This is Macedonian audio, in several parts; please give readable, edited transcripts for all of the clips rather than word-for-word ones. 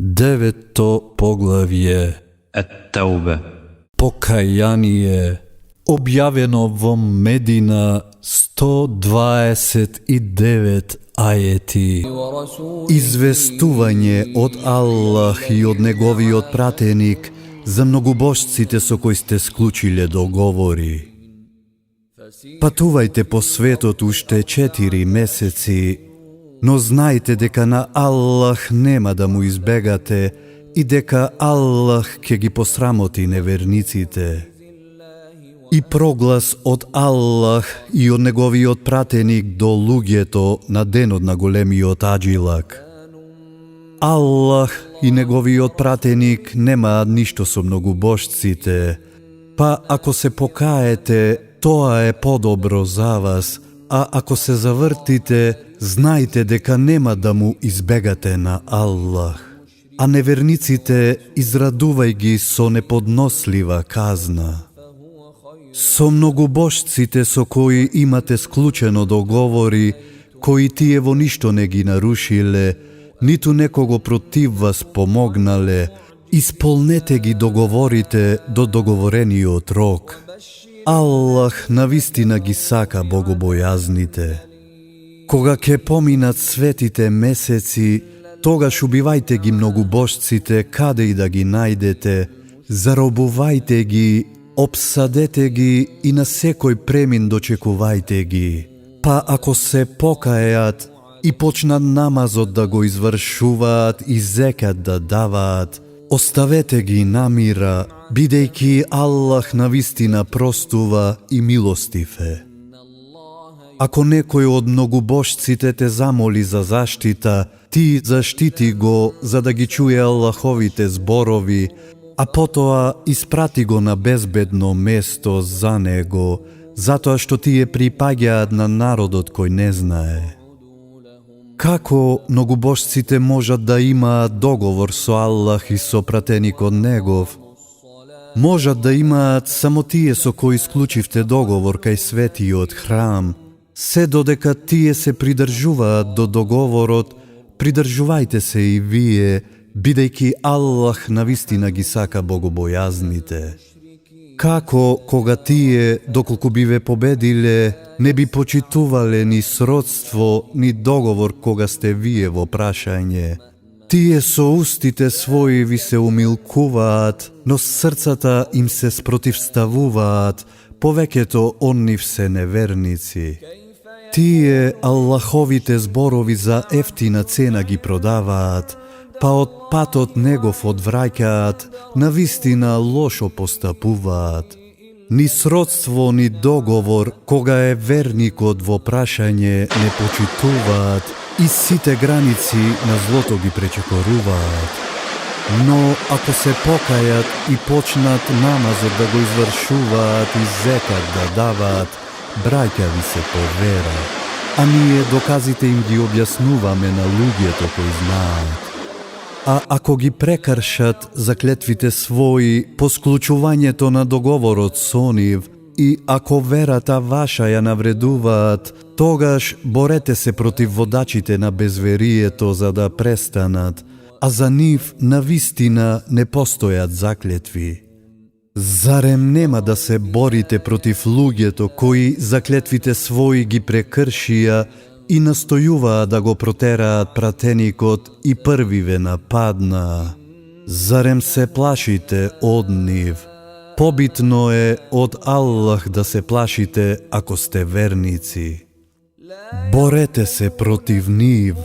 Deveto poglavje At-Tauba. Pokajanje objavljeno v Medina 129 ajeti. Izvestuvanje od Allah i od njegovi odpratenik za mnogobožcite so koji ste sključili dogovori. Patuvajte po svetu tušte 4 meseci, no znajte deka na Allah nema da mu izbegate i deka Allah ke gi posramoti nevernicite. I proglas od Allah i od njegovi odpratenik do lugjeto na denod na golemi otadžilak. Allah i njegovi odpratenik nema ništo so mnogobožcite, pa ako se pokajete, to je podobro za vas, a ako se zavrtite, znajte deka nema da mu izbegate na Allah. A nevernicite izraduvaj gi so nepodnosliva kazna. So mnogobožcite so koji imate sklučeno dogovori, koji tijevo ništo ne gi narušile, nitu nekogo protiv vas pomognale, ispolnete gi dogovorite do dogovoreniju rok. Allah navistina gi saka bogobojaznite. Koga ke pominat svetite meseci, togaš ubivajte gi mnogobožcite kade i da gi najdete, zarobuvajte gi, opsadete gi i na sekoj premin dočekuvajte gi. Pa ako se pokajat i počnat namazot da go izvršuvat i zekat da davat, ostavete gi namira, bidejki Allah navistina prostuva i milostife. Ako nekoj od mnogobožcite te zamoli za zaštita, ti zaštiti go za da gi čuje Allahovite zborovi, a potoa isprati go na bezbedno mesto za nego, zato što ti je pripagjat na narodot koji ne znaje. Kako mnogobožcite možat da ima dogovor so Allah i so pratenik od njegov? Možat da ima samo tije so koji sklučivte dogovor kaj sveti od hram, se dodeka tije se pridržuva do dogovorot, pridržuvajte se i vije, bidejki Allah navistina gi saka bogobojaznite. Kako koga tije, dokoliko bive pobedile, ne bi počituvale ni srodstvo, ni dogovor koga ste vijevo prašanje. Tije so ustite svoji vi se umilkuvat, no srcata im se sprotivstavuvat, poveketo oniv se nevernici. Tije Allahovite zborovi za eftina cena gi prodavat, pa od patot njegov odvrajkat, navistina lošo postapuvat. Ni srodstvo, ni dogovor, koga je vernik od voprašanje ne počituvat, i site granici na zloto gi prečekoruvat. No, ako se pokajat i počnat namazot da go izvršuvat i zekat da davat, brajkavi se povera, a nije dokazite im gi objasnuvame na lugjeto koji znat. A ako gi prekaršat, zakletvite svoji, posklučuvanje to na dogovor od soniv, i ako vera ta vaša ja navreduvat, togaš borete se protiv vodačite na bezverijeto za da prestanat, a za niv navistina ne postojat zakletvi. Zarem nema da se borite protiv lugjeto koji zakletvite svoji gi prekršija i nastojuva da go proteraat pratenikot i prvive napadna. Zarem se plašite od niv? Pobitno je od Allah da se plašite ako ste vernici. Borete se protiv niv.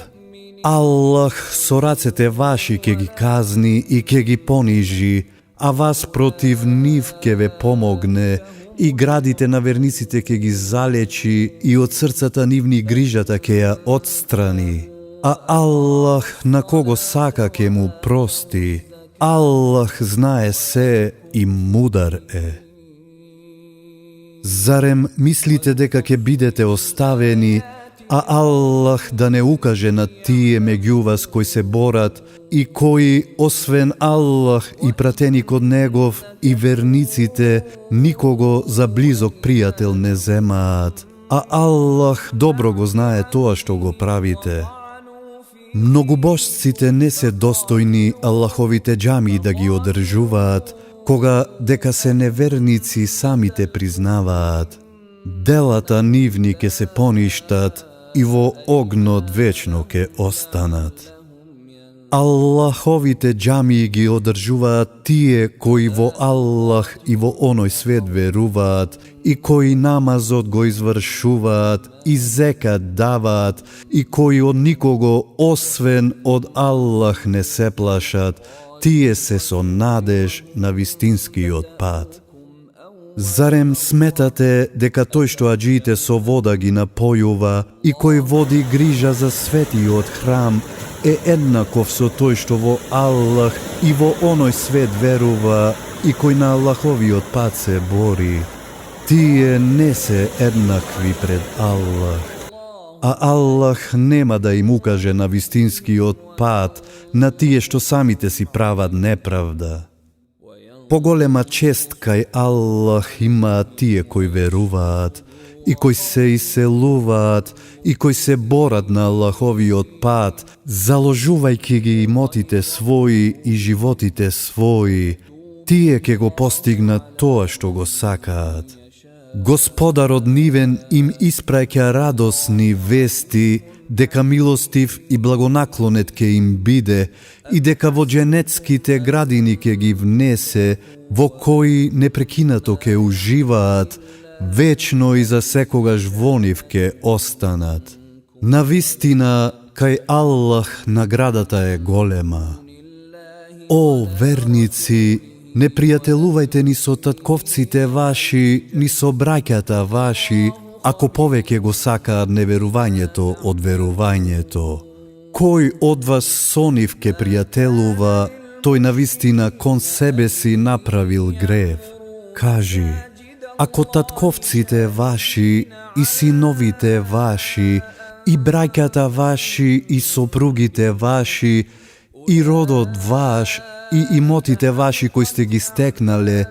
Allah soracete vaši ke gi kazni i ke gi poniži, a vas protiv niv ke ve pomogne i gradite na vernicite ke gi zaleči i od srcata nivni grižata ke ja odstrani. A Allah na kogo saka ke mu prosti. Allah znaje se i mudar je. Zarem mislite deka ke bidete ostaveni, a Allah da ne ukaže na tije među vas koji se borat i koji osven Allah i pratenik od njegov i vernicite nikogo za blizog prijatelj ne zemat, a Allah dobro go znaje to što go pravite. Многобожците не се достојни Аллаховите џамии да ги одржуваат, кога дека се неверници самите признаваат. Делата нивни ке се поништат и во огнот вечно ке останат. Аллаховите џамии ги одржуваат тие кои во Аллах и во оној свет веруваат и кои намазот го извршуваат и зекат даваат и кои од никого освен од Аллах не се плашат, тие се со надеж на вистинскиот пат. Зарем сметате дека тој што аџиите со вода ги напојува и кој води грижа за светиот храм е еднаков со тој што во Аллах и во оној свет верува и кој на Аллаховиот пат се бори? Тие не се еднакви пред Аллах, а Аллах нема да им укаже на вистинскиот пат на тие што самите си прават неправда. Поголема чест кај Аллах имаат тие кои веруваат и кои се иселуваат и кои се борат на Аллаховиот пат, заложувајќи ги имотите своји и животите своји. Тие ке го постигнат тоа што го сакаат. Господарот нивен им испраќа радосни вести дека милостив и благонаклонет ке им биде и дека во дженетските градини ке ги внесе, во кои непрекинато ке уживаат, вечно и за секогаш во нив ке останат. Навистина, кај Аллах наградата е голема. О, верници, не пријателувајте ни со татковците ваши, ни со браќата ваши, ако повеќе го сакаат неверувањето од верувањето. Кој од вас со нив ке пријателува, тој навистина кон себе си направил грев. Кажи, ако татковците ваши и синовите ваши и браќата ваши и сопругите ваши и родот ваш и имотите ваши кои сте ги стекнале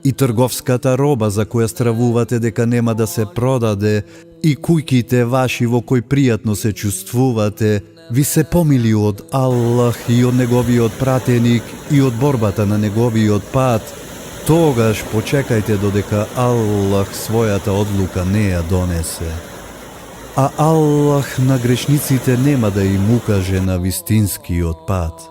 и трговската роба за која стравувате дека нема да се продаде и куќите ваши во кои пријатно се чувствувате, ви се помили од Аллах и од неговиот пратеник и од борбата на неговиот пат, тогаш почекајте додека Аллах својата одлука не ја донесе. А Аллах на грешниците нема да им укаже на вистинскиот пат.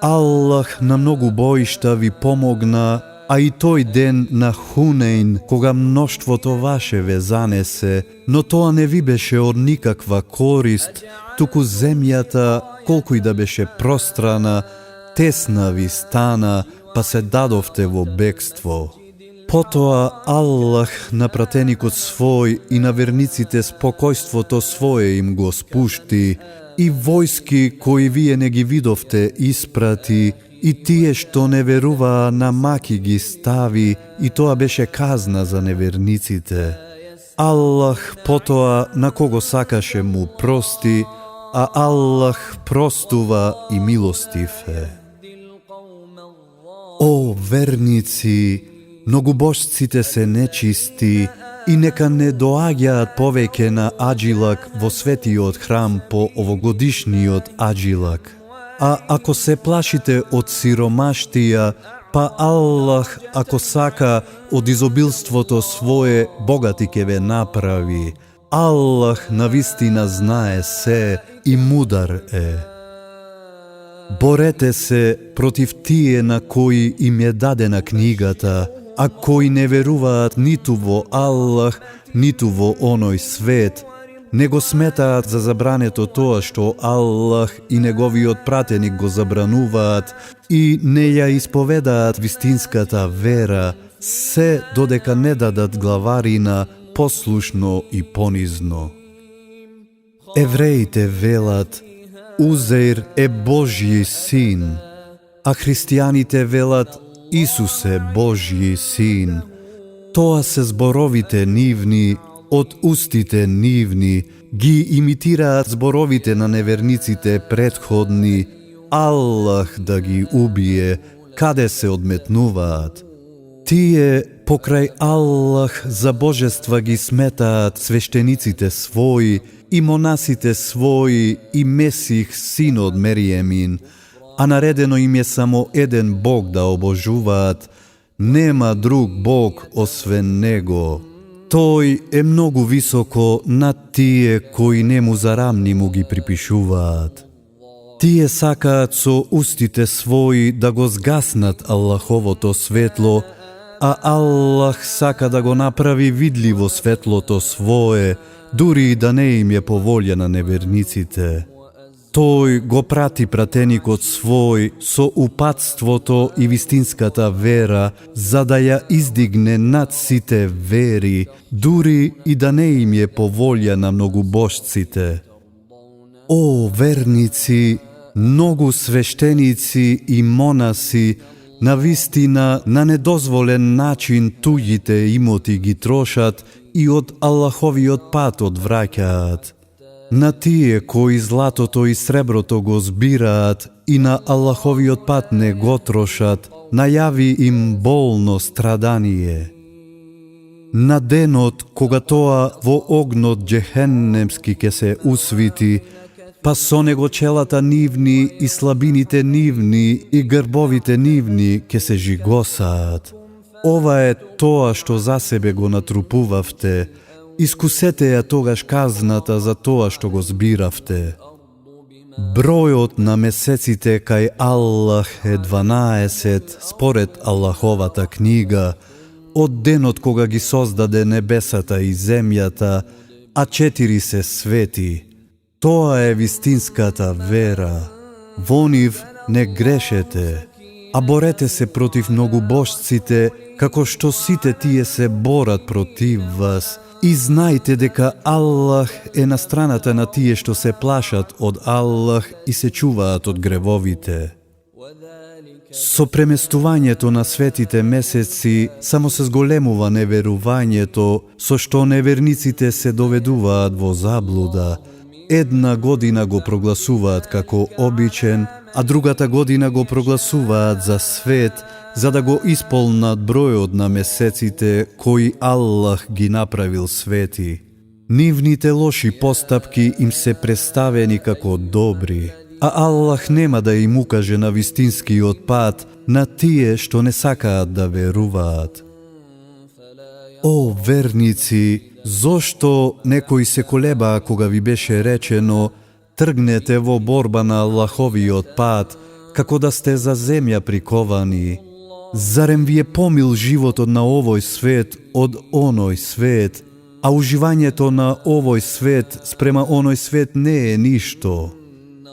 Аллах на многу боишта ви помогна, а и тој ден на Хунейн, кога мноштвото ваше ве занесе, но тоа не ви беше од никаква корист, туку земјата, колку и да беше пространа, тесна ви стана, па се дадовте во бегство. Потоа Аллах на пратеникот свој и на верниците спокојството свое им го спушти, и војски кои вие не ги видовте испрати, и тие што не веруваа на маки ги стави, и тоа беше казна за неверниците. Аллах потоа на кого сакаше му прости, а Аллах простува и милостив е. О, верници, многобожците се нечисти и нека не доаѓаат повеќе на аџилак во светиот храм по овогодишниот аџилак. А ако се плашите од сиромаштија, па Аллах, ако сака, од изобилството свое богати ке ве направи. Аллах навистина знае се и мудар е. Борете се против тие на кои им е дадена книгата, а кои не веруваат ниту во Аллах, ниту во оној свет, не го сметаат за забрането тоа што Аллах и неговиот пратеник го забрануваат и не ја исповедаат вистинската вера, се додека не дадат главарина послушно и понизно. Евреите велат, Узеир е Божји син, а христијаните велат, Исус е Божји син. Тоа се зборовите нивни, од устите нивни, ги имитираат зборовите на неверниците претходни, Аллах да ги убие, каде се одметнуваат. Тие покрај Аллах за божества ги сметаат свештениците своји и монасите своји и Месих син од Мериемин, а наредено им е само еден Бог да обожуваат, нема друг Бог освен Него. Тој е многу високо над тие кои не му зарамни му ги припишуваат. Тие сакаат со устите своји да го згаснат Аллаховото светло, а Аллах сака да го направи видливо светлото свое, дури и да не им е по волја на неверниците. Тој го прати пратеникот свој со упатството и вистинската вера, за да ја издигне над сите вери, дури и да не им е по волја на многубожците. О, верници, многу свештеници и монаси навистина на недозволен начин туѓите имоти ги трошат и од Аллаховиот пат одвраќаат. На тие кои златото и среброто го збираат и на Аллаховиот пат не го трошат, најави им болно страдание. На денот кога тоа во огнот џехеннемски ке се усвити, па со него челата нивни и слабините нивни и грбовите нивни ке се жигосаат. Ова е тоа што за себе го натрупувавте. Искусете ја тогаш казната за тоа што го збиравте. Бројот на месеците кај Аллах е 12 според Аллаховата книга, од денот кога ги создаде небесата и земјата, а 4 се свети. Тоа е вистинската вера. Во нив не грешете, а борете се против многубожците, како што сите тие се борат против вас. И знајте дека Аллах е на страната на тие што се плашат од Аллах и се чуваат од гревовите. Со преместувањето на светите месеци само се зголемува неверувањето, со што неверниците се доведуваат во заблуда. Една година го прогласуваат како обичен, а другата година го прогласуваат за свет, за да го исполнат бројот на месеците кои Аллах ги направил свети. Нивните лоши постапки им се представени како добри, а Аллах нема да им укаже на вистинскиот пат на тие што не сакаат да веруваат. О, верници, зошто некои се колебаа кога ви беше речено тргнете во борба на Аллаховиот пат, како да сте за земја приковани? Зарем ви е помил животот на овој свет од оној свет, а уживањето на овој свет спрема оној свет не е ништо?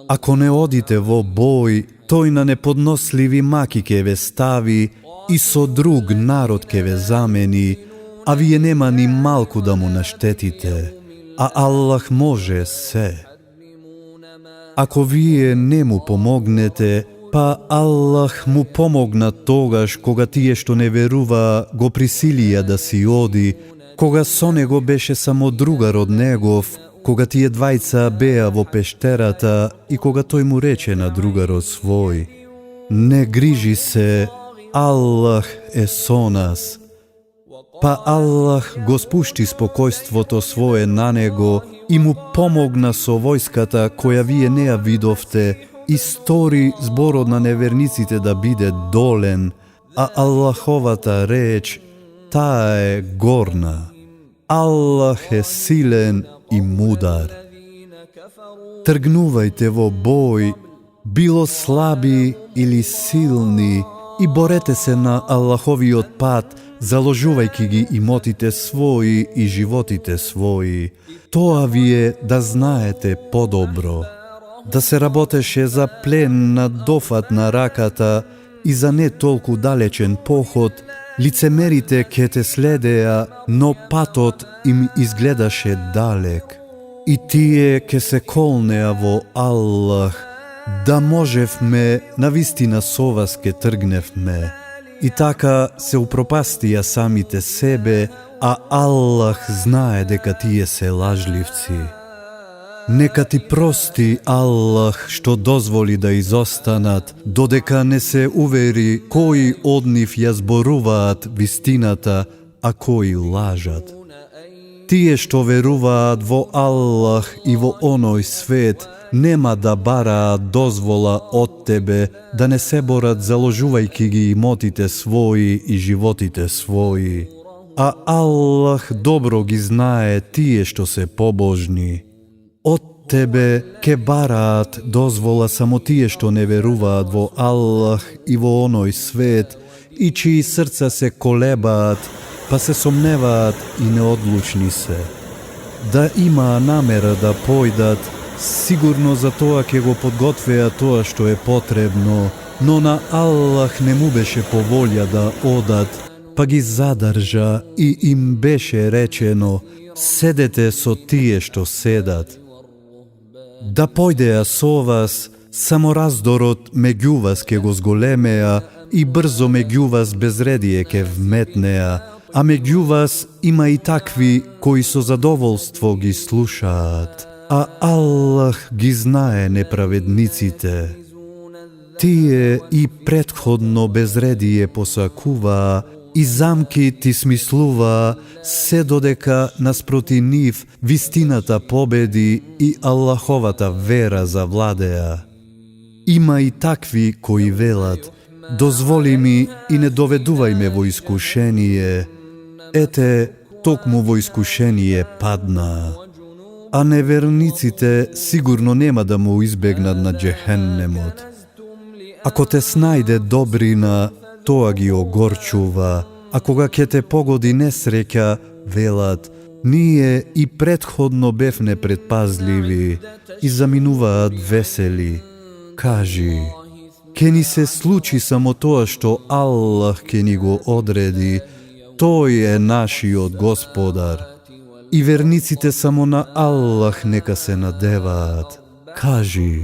Ако не одите во бој, тој на неподносливи маки ке ве стави и со друг народ ке ве замени, а вие нема ни малку да му наштетите, а Аллах може се. Ако вие не му помогнете, па Аллах му помогна тогаш кога тие што не веруваа го присилија да си оди, кога со него беше само другар од негов, кога тие двајца беа во пештерата и кога тој му рече на другарот свој: не грижи се, Аллах е со нас. Па Аллах го спушти спокојството свое на него и му помогна со војската која вие не ја видовте и стори зборот на неверниците да биде долен, а Аллаховата реч, таа е горна. Аллах е силен и мудар. Тргнувајте во бој, било слаби или силни, и борете се на Аллаховиот пат, заложувајќи ги имотите своји и животите своји. Тоа ви е да знаете подобро. Да се работеше за плен на дофат на раката и за не толку далечен поход, лицемерите ке те следеа, но патот им изгледаше далек. И тие ке се колнеа во Аллах, да можевме навистина со вас ке тргневме. И така се упропастија самите себе, а Аллах знае дека тие се лажливци. Нека ти прости Аллах што дозволи да изостанат, додека не се увери кои од нив ја зборуваат вистината, а кои лажат. Тие што веруваат во Аллах и во оној свет, нема да бараат дозвола од тебе да не се борат заложувајќи ги имотите своји и животите своји. А Аллах добро ги знае тие што се побожни. Од тебе ке бараат дозвола само тие што не веруваат во Аллах и во оној свет и чии срца се колебаат, па се сомневаат и неодлучни се. Да има намера да појдат, сигурно за тоа ќе го подготвеа тоа што е потребно, но на Аллах не му беше по волја да одат, па ги задржа и им беше речено: седете со тие што седат. Да појдеа со вас, само раздорот меѓу вас ке го зголемеа и брзо меѓу вас безредие ке вметнеа, а меѓу вас има и такви кои со задоволство ги слушаат, а Аллах ги знае неправедниците. Тие и претходно безредие посакуваа и замки ти смислуваа, се додека наспроти нив вистината победи и Аллаховата вера завладеа. Има и такви кои велат: дозволи ми и не доведувај ме во искушение. Ете, токму во искушение паднаа. А неверниците сигурно нема да му избегнат на џехеннемот. Ако те снајде добрина, тоа ги огорчува, а кога ќе те погоди несреќа, велат: ние и претходно бевне предпазливи, и заминуваат весели. Кажи: ке ни се случи само тоа што Аллах ке ни го одреди, тој е нашиот Господар. И верниците само на Аллах нека се надеваат. Кажи: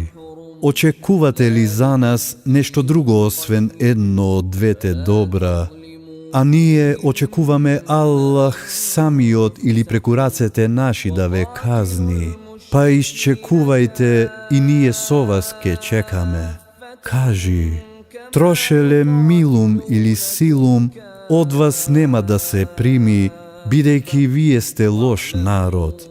очекувате ли за нас нешто друго освен едно од двете добра? А ние очекуваме Аллах самиот или преку рацете наши да ве казни. Па исчекувајте и ние со вас ке чекаме. Кажи: трошеле милум или силум, од вас нема да се прими, бидејќи вие сте лош народ.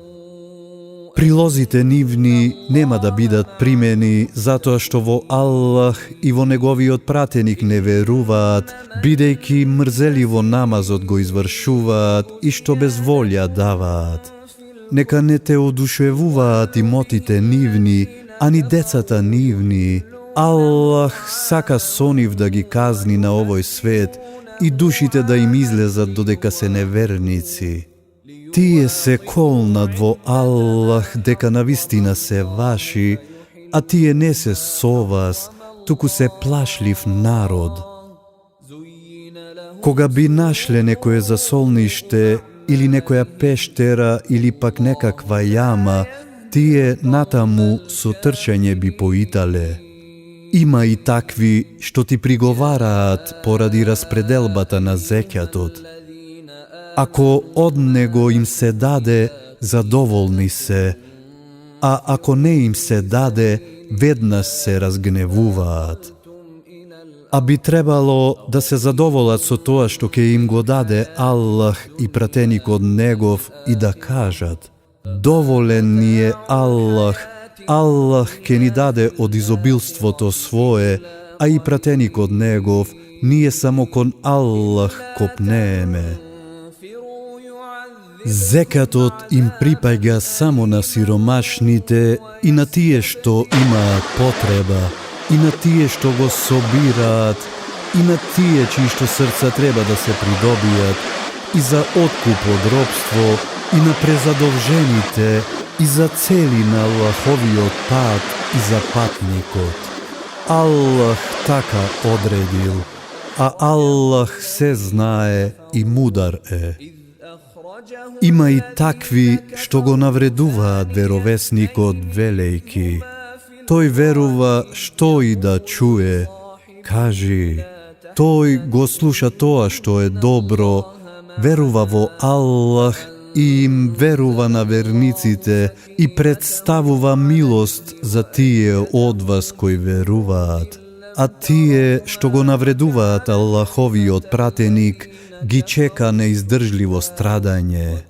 Прилозите нивни нема да бидат примени затоа што во Аллах и во неговиот пратеник не веруваат, бидејќи мрзеливо намазот го извршуваат и што без волја даваат. Нека не те одушевуваат имотите нивни, ани децата нивни. Аллах сака со нив да ги казни на овој свет и душите да им излезат додека се неверници. Тие се колнат во Аллах дека навистина се ваши, а тие не се со вас, туку се плашлив народ. Кога би нашле некое засолниште или некоја пештера или пак некаква јама, тие натаму со трчање би поитале. Има и такви што ти приговараат поради распределбата на зекјатот. Ако од него им се даде, задоволни се, а ако не им се даде, веднаш се разгневуваат. А би требало да се задоволат со тоа што ќе им го даде Аллах и пратеникот негов и да кажат: доволен ни е Аллах, Аллах ќе ни даде од изобилството свое, а и пратеникот негов, ние само кон Аллах копнееме. Зекатот им припаѓа само на сиромашните и на тие што имаат потреба, и на тие што го собираат, и на тие чии што срца треба да се придобијат, и за откуп од робство, и на презадолжените, и за цели на Аллаховиот пат, и за патникот. Аллах така одредил, а Аллах се знае и мудар е. Има и такви што го навредуваат веровесникот велејки. Тој верува што и да чуе. Кажи: тој го слуша тоа што е добро, верува во Аллах и им верува на верниците и представува милост за тие од вас кои веруваат. А тие што го навредуваат Аллаховиот пратеник, ги чека неиздржливо страдање.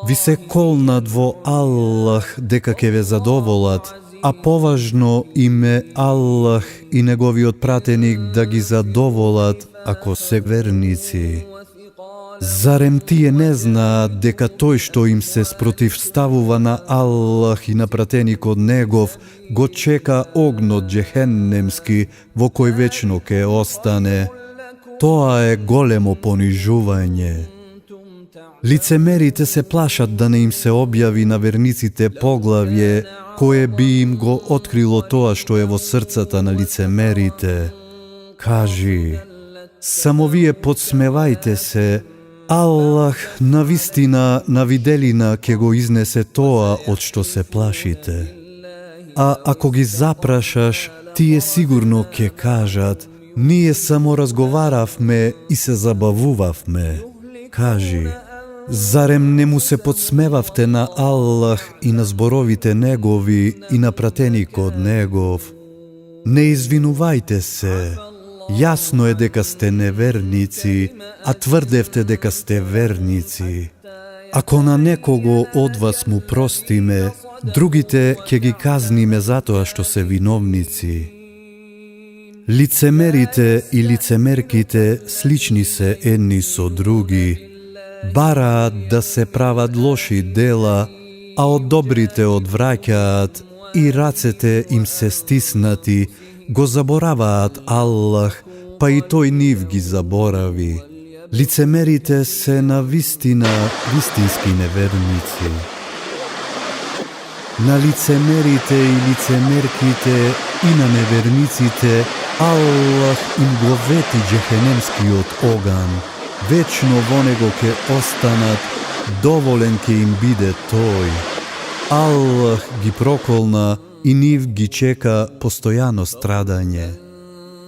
Ви се колнат во Аллах дека ќе ве задоволат, а поважно им е Аллах и неговиот пратеник да ги задоволат ако се верници. Зарем тие не знаат дека тој што им се спротивставува на Аллах и на пратеникот негов, го чека огнот џехеннемски во кој вечно ке остане? Тоа е големо понижување. Лицемерите се плашат да не им се објави на верниците поглавје кое би им го открило тоа што е во срцата на лицемерите. Кажи, само вие подсмевајте се, Аллах навистина на виделина ќе го изнесе тоа од што се плашите. А ако ги запрашаш, тие сигурно ќе кажат, ние само разговаравме и се забавувавме. Кажи, зарем не му се подсмевавте на Аллах и на зборовите негови и на пратеникот негов? Не извинувајте се. Јасно е дека сте неверници, а тврдевте дека сте верници. Ако на некого од вас му простиме, другите ќе ги казниме затоа што се виновници. Лицемерите и лицемерките слични се едни со други. Бараат да се прават лоши дела, а од добрите одвраќаат и рацете им се стиснати, го забораваат Аллах, па и тој нив ги заборави. Лицемерите се на вистина вистински неверници. На лицемерите и лицемерките и на неверниците Аллах им го вети џехенемскиот оган. Вечно во него ќе останат, доволен ќе им биде тој. Аллах ги проколна и нив ги чека постојано страдање.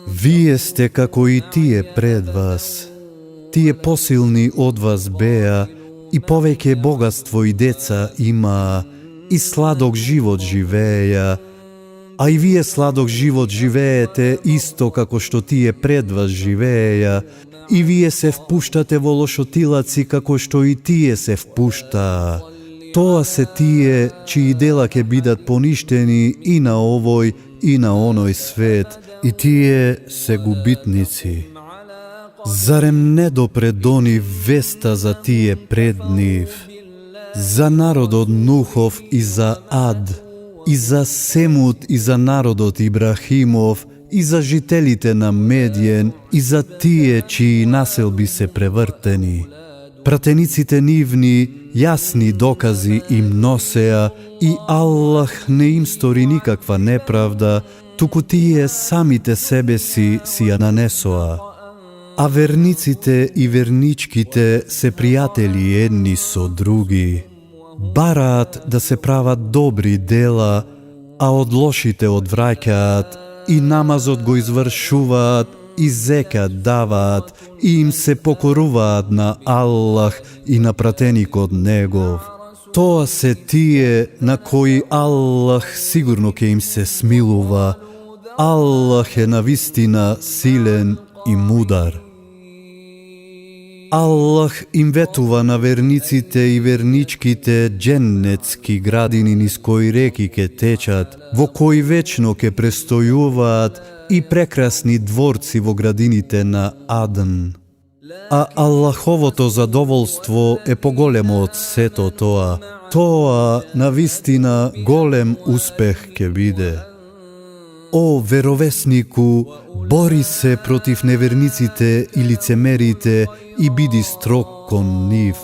Вие сте како и тие пред вас. Тие посилни од вас беа и повеќе богатство и деца имаа и сладок живот живееја, а и вие сладок живот живеете исто како што тие пред вас живееја, и вие се впуштате во лошотилаци како што и тие се впуштаа. Тоа се тие чии дела ќе бидат поништени и на овој и на оној свет, и тие се губитници. Зарем не допре до нив веста за тие пред нив, за народот Нухов и за Ад, и за Семут и за народот Ибрахимов, и за жителите на Медиен, и за тие чии населби се превртени. Пратениците нивни јасни докази им носеа и Аллах не им стори никаква неправда, туку тие самите себе си ја нанесоа. А верниците и верничките се пријатели едни со други. Бараат да се прават добри дела, а од лошите одвраќаат, и намазот го извршуваат, и зекат даваат, и им се покоруваат на Аллах и на пратеникот негов. Тоа се тие на кои Аллах сигурно ќе им се смилува. Аллах е навистина силен и мудар. Аллах им ветува на верниците и верничките џеннетски градини низ кои реки ке течат, во кои вечно ке престојуваат, и прекрасни дворци во градините на Адн. А Аллаховото задоволство е поголемо од сето тоа. Тоа навистина голем успех ке биде. О, веровеснику, бори се против неверниците и лицемерите и биди строг кон нив.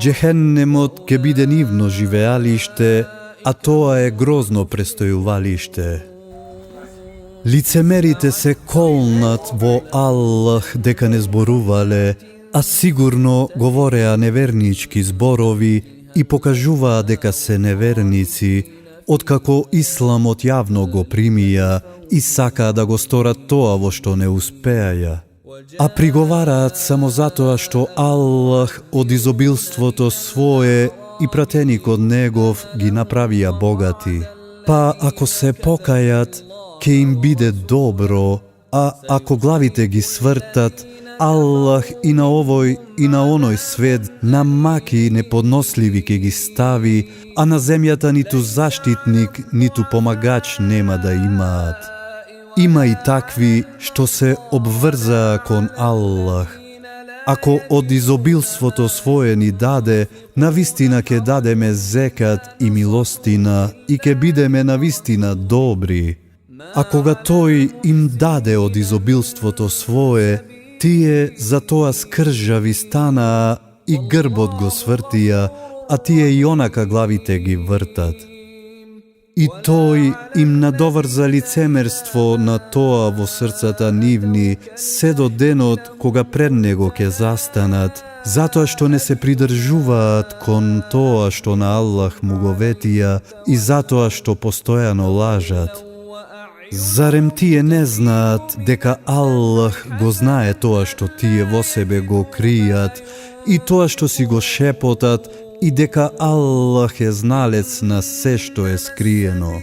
Џехеннемот ке биде нивно живеалиште, а тоа е грозно престојувалиште. Лицемерите се колнат во Аллах дека не зборувале, а сигурно говореа невернички зборови и покажуваа дека се неверници, откако Исламот јавно го примија и сакаа да го сторат тоа во што не успеаја. а приговараат само затоа што Аллах од изобилството свое и пратеникот негов ги направија богати. Па ако се покајат, ќе им биде добро, а ако главите ги свртат, Аллах и на овој и на оној свет на маки неподносливи ќе ги стави, а на земјата ниту заштитник, ниту помагач нема да имаат. Има и такви што се обврзаа кон Аллах. Ако од изобилството свое ни даде, навистина ќе дадеме зекат и милостина и ќе бидеме навистина добри. А кога тој им даде од изобилството свое, тие за тоа скржави станаа и грбот го свртија, а тие и онака главите ги вртат. И тој им надоврза лицемерство на тоа во срцата нивни, се до денот кога пред него ќе застанат, затоа што не се придржуваат кон тоа што на Аллах му го ветија и затоа што постојано лажат. Зарем тие не знаат дека Аллах го знае тоа што тие во себе го кријат и тоа што си го шепотат и дека Аллах е зналец на се што е скриено.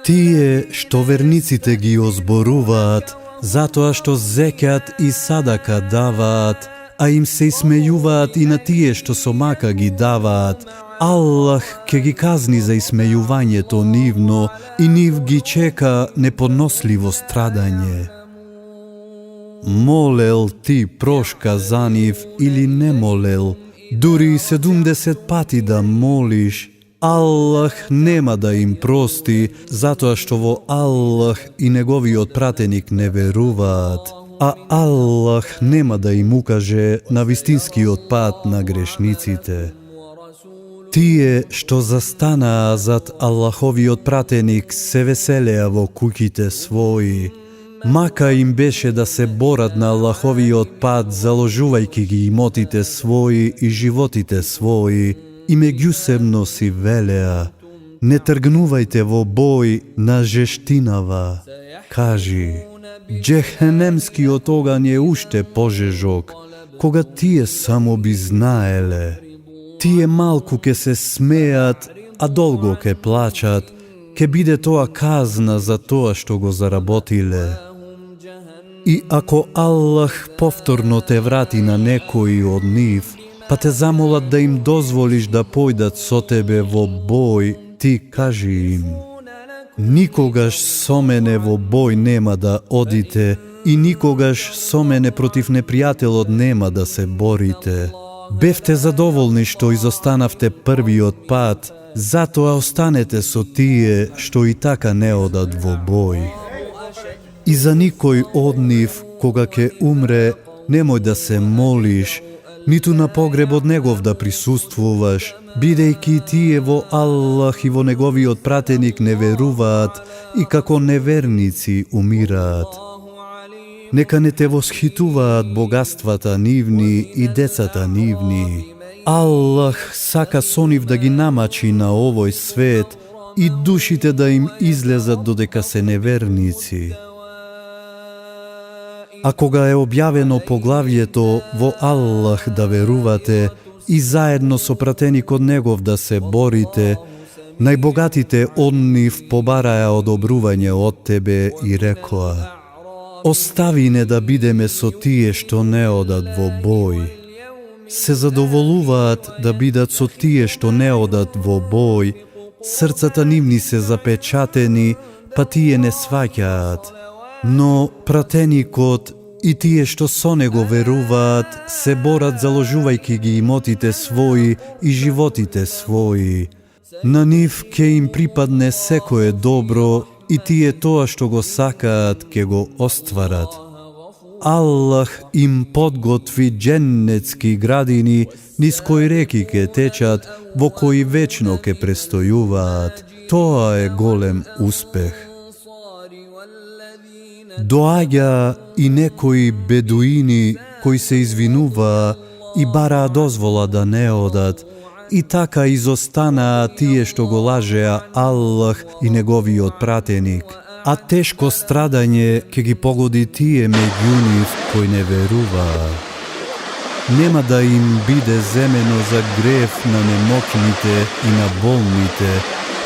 Тие што верниците ги озборуваат, затоа што зекјат и садака даваат, а им се исмејуваат и на тие што со мака ги даваат, Аллах ќе ги казни за исмејувањето нивно и нив ги чека неподносливо страдање. Молел ти прошка за нив или не молел, дури 70 пати да молиш, Аллах нема да им прости, затоа што во Аллах и неговиот пратеник не веруваат, а Аллах нема да им укаже на вистинскиот пат на грешниците. Тие што застанаа зад Аллаховиот пратеник се веселеа во куќите своји, мака им беше да се борат на Аллаховиот пат, заложувајќи ги имотите своји и животите своји, и меѓусебно си велеа: не тргнувајте во бој на жештинава. Кажи, џехенемскиот оган е уште пожежок, кога тие само би знаеле. Тие малку ке се смеат, а долго ке плачат, ке биде тоа казна за тоа што го заработиле. И ако Аллах повторно те врати на некои од нив, па те замолат да им дозволиш да појдат со тебе во бој, ти кажи им: никогаш со мене во бој нема да одите и никогаш со мене против непријателот нема да се борите. Бевте задоволни што изостанавте првиот пат, затоа останете со тие што и така не одат во бој. И за никој од нив, кога ќе умре, немој да се молиш, ниту на погребот негов да присуствуваш, бидејќи тие во Аллах и во неговиот пратеник не веруваат и како неверници умираат. Нека не те восхитуваат богатствата нивни и децата нивни. Аллах сака со нив да ги намачи на овој свет и душите да им излезат додека се неверници. А кога е објавено поглавието во Аллах да верувате и заедно со пратеникот негов да се борите, најбогатите од нив побараја одобрување од тебе и рекоа: остави не да бидеме со тие што не одат во бој. Се задоволуваат да бидат со тие што не одат во бој, срцата нивни се запечатени, па тие не сваќаат. Но пратеникот и тие што со него веруваат се борат заложувајќи ги имотите своји и животите своји. На нив ќе им припадне секое добро и тие тоа што го сакаат ќе го остварат. Аллах им подготви џеннетски градини низ кои реки ќе течат, во кои вечно ќе престојуваат. Тоа е голем успех. Доаѓа и некои бедуини кои се извинуваа и бараа дозвола да не одат, и така изостанаа тие што го лажеа Аллах и неговиот пратеник. а тешко страдање ќе ги погоди тие меѓу нив кои не веруваа. Нема да им биде земено за грев на немокните и на болните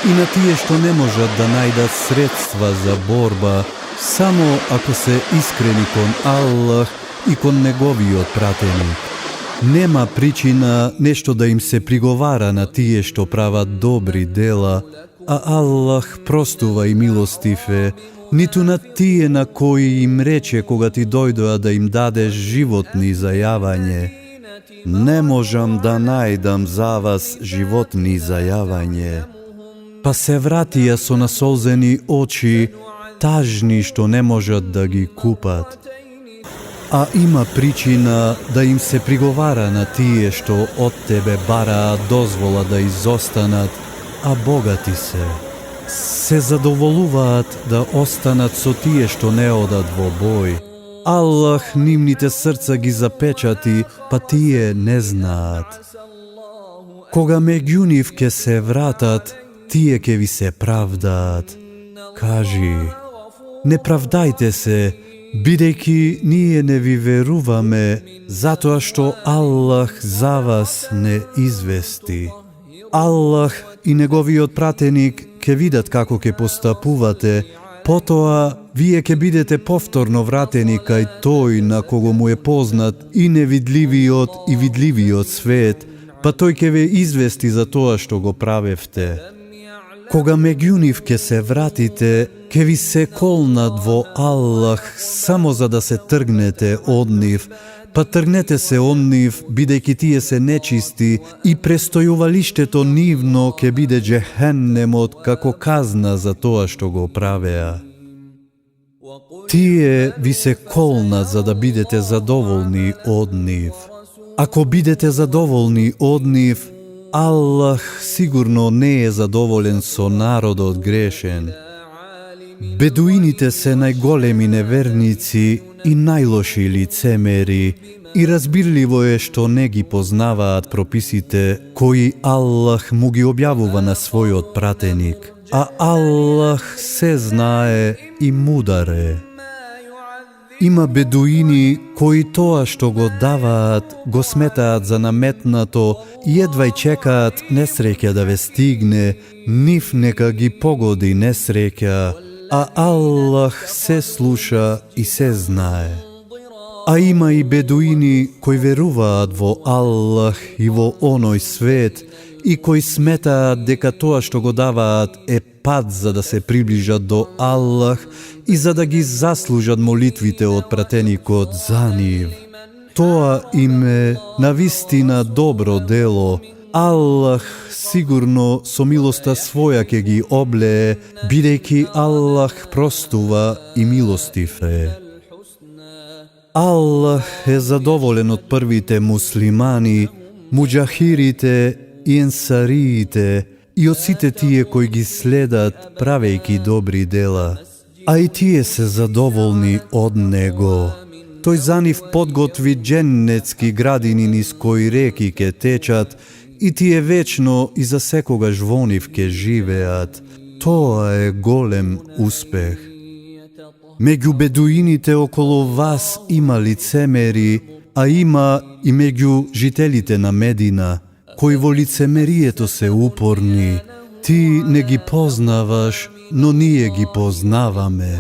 и на тие што не можат да најдат средства за борба, само ако се искрени кон Аллах и кон Неговиот пратеник. Нема причина нешто да им се приговара на тие што прават добри дела, а Аллах простува и милостив е, ниту на тие на кои им рече кога ти дојдоа да им дадеш животни за јавање. Не можам да најдам за вас животни за јавање. Па се вратија со насолзени очи, тажни што не можат да ги купат. А има причина да им се приговара на тие што од тебе бараа дозвола да изостанат, а богати се задоволуваат да останат со тие што не одат во бој. Аллах нивните срца ги запечати, па тие не знаат. Кога меѓу нив ке се вратат, тие ке ви се правдаат. Кажи, не правдајте се, бидејќи ние не ви веруваме, затоа што Аллах за вас не извести. Аллах и Неговиот пратеник ке видат како ке постапувате, потоа вие ке бидете повторно вратени кај тој на кого му е познат и невидливиот и видливиот свет, па тој ке ве извести за тоа што го правевте. Кога меѓу нив ке се вратите, ке ви се колнат во Аллах само за да се тргнете од нив, па тргнете се од нив, бидејќи тие се нечисти и престојувалиштето нивно ке биде џехеннемот како казна за тоа што го правеа. Тие ви се колнат за да бидете задоволни од нив. Ако бидете задоволни од нив, Аллах сигурно не е задоволен со народот грешен. Бедуините се најголеми неверници и најлоши лицемери и разбирливо е што не ги познаваат прописите кои Аллах му ги објавува на својот пратеник, а Аллах се знае и мудар е. Има бедуини кои тоа што го даваат го сметаат за наметнато и едвај чекаат несреќа да ве стигне, нив нека ги погоди несреќа, а Аллах се слуша и се знае. А има и бедуини кои веруваат во Аллах и во оној свет и кои сметаат дека тоа што го даваат е пат за да се приближат до Аллах и за да ги заслужат молитвите од пратеникот за нив. Тоа им е навистина добро дело. Аллах сигурно со милоста своја ке ги облее, бидејќи Аллах простува и милостив е. Аллах е задоволен од првите муслимани, муџахирите и енсариите и од сите тие кои ги следат правејќи добри дела. А и тие се задоволни од Него. Тој за нив подготви џеннетски градини низ кои реки ке течат и тие вечно и за секогаш во нив ке живеат. Тоа е голем успех. Меѓу бедуините околу вас има лицемери, а има и меѓу жителите на Медина, кои во лицемерието се упорни. Ти не ги познаваш, но ние ги познаваме.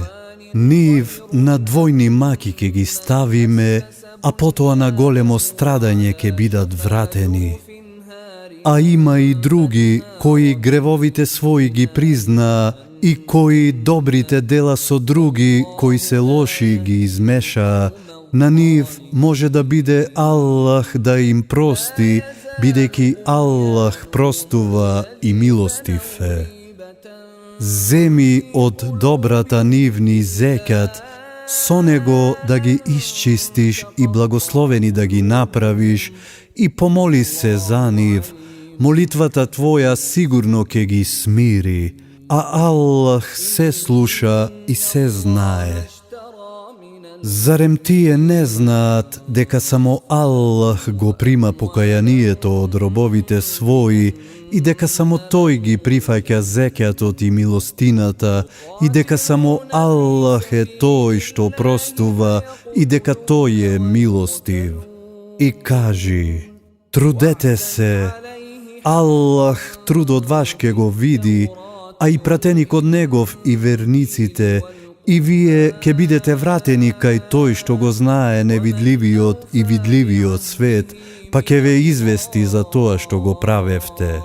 Нив на двојни маки ке ги ставиме, а потоа на големо страдање ке бидат вратени. А има и други кои гревовите своји ги признаа и кои добрите дела со други кои се лоши ги измешаа. На нив може да биде Аллах да им прости, бидејќи Аллах простува и милостив е. Земи од добрата нивни зекат, со него да ги исчистиш и благословени да ги направиш и помоли се за нив. Молитвата твоја сигурно ке ги смири, а Аллах се слуша и се знае. Зарем тие не знаат дека само Аллах го прима покаянието од робовите своји и дека само Тој ги прифаќа зекјатот и милостината и дека само Аллах е Тој што простува и дека Тој е милостив. И кажи: трудете се, Аллах трудот ваш ке го види, а и пратеникот негов и верниците, и вие ќе бидете вратени кај Тој што го знае невидливиот и видливиот свет, па ќе ве извести за тоа што го правевте.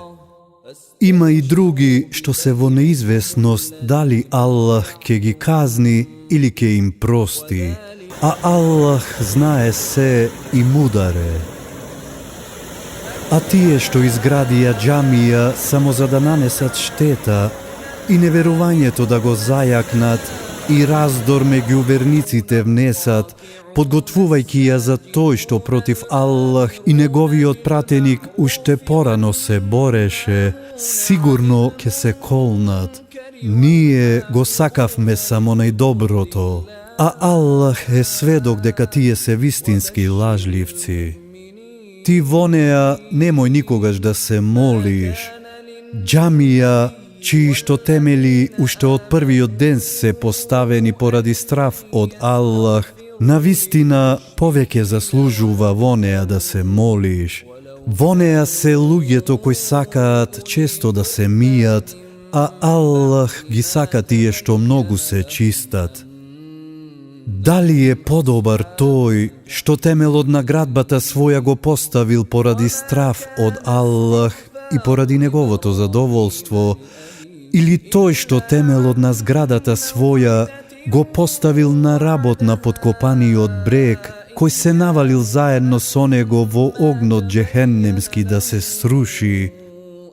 Има и други што се во неизвестност дали Аллах ќе ги казни или ќе им прости, а Аллах знае се и мудар е. А тие што изградија џамија само за да нанесат штета и неверувањето да го зајакнат и раздор меѓу верниците внесат, подготвувајќи ја за тој што против Аллах и неговиот пратеник уште порано се бореше, сигурно ќе се колнат. Ние го сакавме само најдоброто, а Аллах е сведок дека тие се вистински лажливци. Ти во неа немој никогаш да се молиш. Џамија чии што темели уште од првиот ден се поставени поради страф од Аллах, навистина повеќе заслужува во неа да се молиш. Во неа се луѓето кои сакаат често да се мијат, а Аллах ги сака тие што многу се чистат. Дали е подобар тој што темелот на градбата своја го поставил поради страф од Аллах и поради неговото задоволство, или тој што темелот на зградата своја го поставил на работ на подкопаниот брег, кој се навалил заедно со него во огнот џехеннемски да се сруши,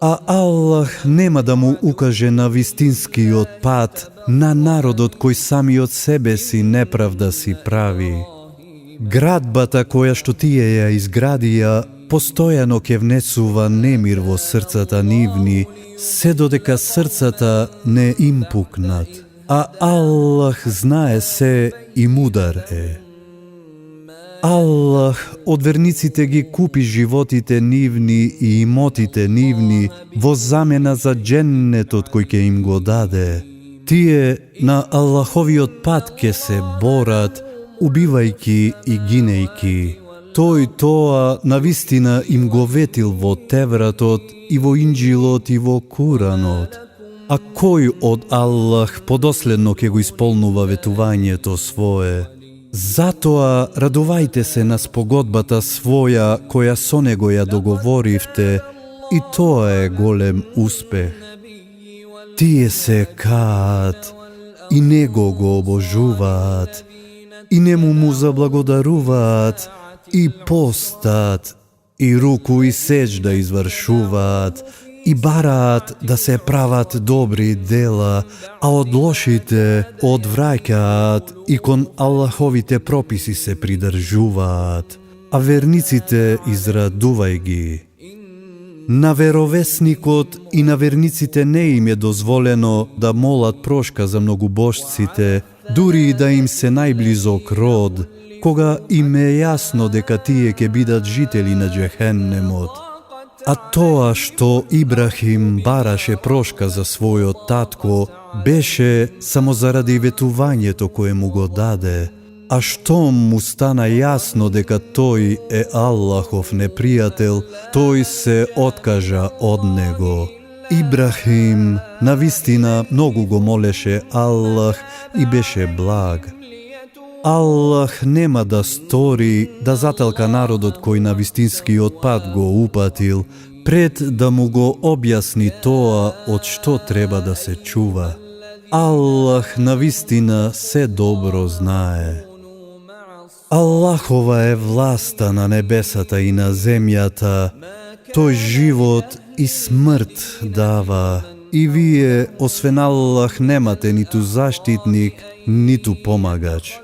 а Аллах нема да му укаже на вистинскиот пат на народот кој самиот себе си неправда си прави. Градбата која што тие ја изградија постојано ќе внесува немир во срцата нивни, се додека срцата не им пукнат, а Аллах знае се и мудар е. Аллах од верниците ги купи животите нивни и имотите нивни во замена за џеннетот кој ќе им го даде. Тие на Аллаховиот пат ќе се борат, убивајки и гинејки. Тој тоа навистина им го ветил во Тевратот и во Инджилот и во Куранот. А кој од Аллах подоследно ќе го исполнува ветувањето свое? Затоа радувајте се на спогодбата своја која со него ја договоривте, и тоа е голем успех. Тие се каат и него го обожуваат, и нему му заблагодаруваат, и постат, и руку и сеџда извршуваат, и бараат да се прават добри дела, а од лошите одвраќаат и кон Аллаховите прописи се придржуваат, а верниците израдувај ги. На веровесникот и на верниците не им е дозволено да молат прошка за многубожците, дури и да им се најблизок род, кога им е јасно дека тие ќе бидат жители на џехеннемот. А тоа што Ибрахим бараше прошка за својот татко, беше само заради ветувањето кое му го даде, а штом му стана јасно дека тој е Аллахов непријател, тој се откажа од него. Ибрахим навистина многу го молеше Аллах и беше благ. Аллах нема да стори да заталка народот кој на вистинскиот пат го упатил, пред да му го објасни тоа од што треба да се чува. Аллах навистина се добро знае. Аллахова е власта на небесата и на земјата, тој живот и смрт дава, и вие, освен Аллах, немате ниту заштитник, ниту помагач.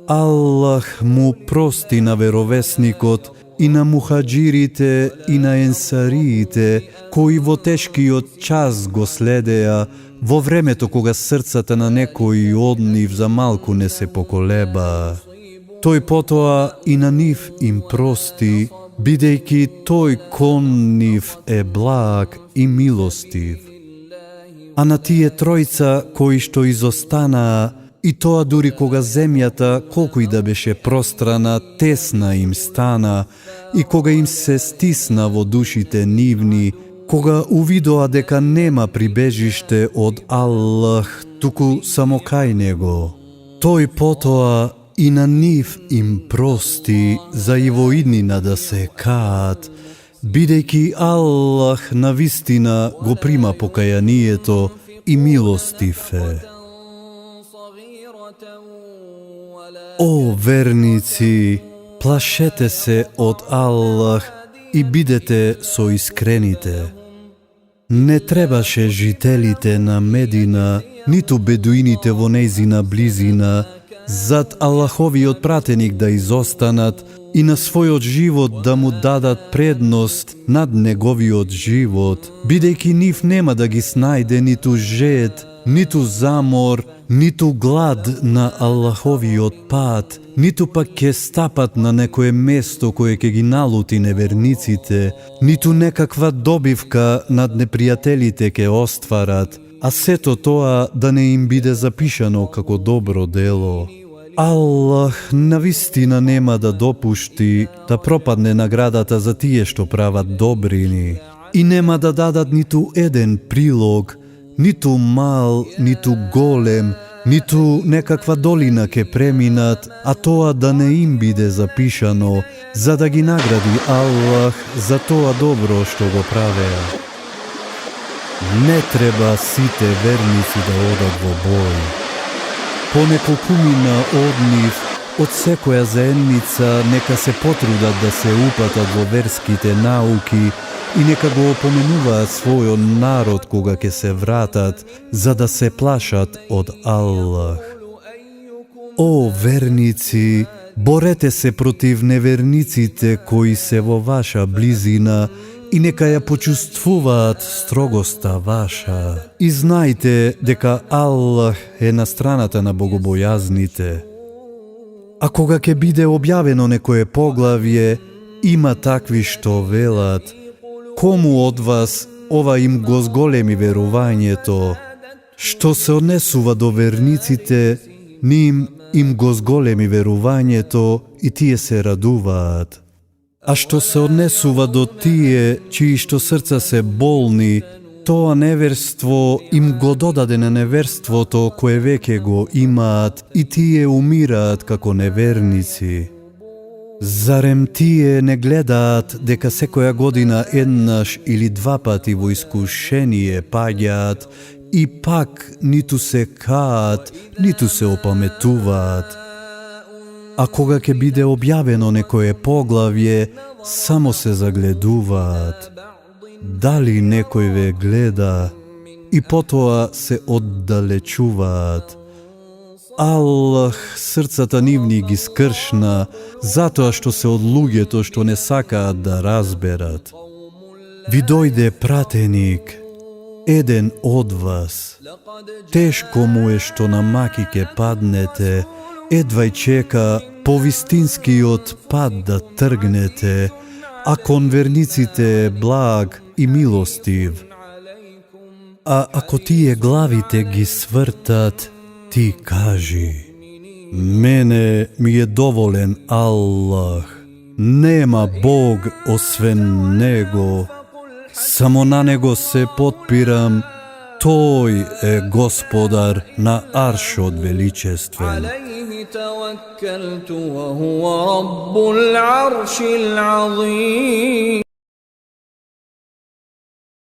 Аллах му прости на веровесникот и на мухаџирите и на енсариите, кои во тешкиот час го следеа, во времето кога срцата на некои од нив за малку не се поколебаа. Тој потоа и на нив им прости, бидејќи тој кон нив е благ и милостив. А на тие тројца кои што изостанаа, и тоа дури кога земјата, колку и да беше пространа, тесна им стана, и кога им се стисна во душите нивни, кога увидоа дека нема прибежиште од Аллах, туку само кај Него. Тој потоа и на нив им прости за и во иднина да се каат, бидејќи Аллах навистина го прима покајанието и милостив е. О верници, плашете се од Аллах и бидете со искрените. Не требаше жителите на Медина, ниту бедуините во нејзина близина, зад Аллаховиот пратеник да изостанат и на својот живот да му дадат предност над неговиот живот, бидејќи нив нема да ги снајде ниту жед, ниту замор, ниту глад на Аллаховиот пат, ниту пак ќе стапат на некое место кое ќе ги налути неверниците, ниту некаква добивка над непријателите ќе остварат, а сето тоа да не им биде запишано како добро дело. Аллах навистина нема да допушти да пропадне наградата за тие што прават добрини и нема да дадат ниту еден прилог, ниту мал, ниту голем, ниту некаква долина ке преминат, а тоа да не им биде запишано, за да ги награди Аллах за тоа добро што го правеа. Не треба сите верници да одат во бој. По неколкумина од нив, од секоја заедница, нека се потрудат да се упатат во верските науки и нека го опоменуваат својот народ кога ќе се вратат, за да се плашат од Аллах. О верници, борете се против неверниците кои се во ваша близина и нека ја почувствуваат строгоста ваша. И знајте дека Аллах е на страната на богобојазните. А кога ќе биде објавено некое поглавје, има такви што велат: кому од вас ова им го зголеми верувањето? Што се однесува до верниците, ним им го зголеми верувањето и тие се радуваат. А што се однесува до тие чии што срца се болни, тоа неверство им го додаде на неверството кое веќе го имаат и тие умираат како неверници. Зарем тие не гледаат дека секоја година еднаш или два пати во искушение паѓаат и пак ниту се каат, ниту се опаметуваат? А кога ќе биде објавено некое поглавје, само се загледуваат. Дали некој ве гледа и потоа се оддалечуваат. Аллах срцата нивни ги скршна, затоа што се од луѓето што не сакаат да разберат. Ви дојде пратеник, еден од вас. Тешко му е што на маки ке паднете, едвај чека по вистинскиот пат да тргнете, а кон верниците е благ и милостив. А ако тие главите ги свртат, ти кажи: мене ми е доволен Аллах, нема Бог освен Него, само на Него се потпирам, Тој е Господар на аршот величествен. توكلت وهو رب العرش العظيم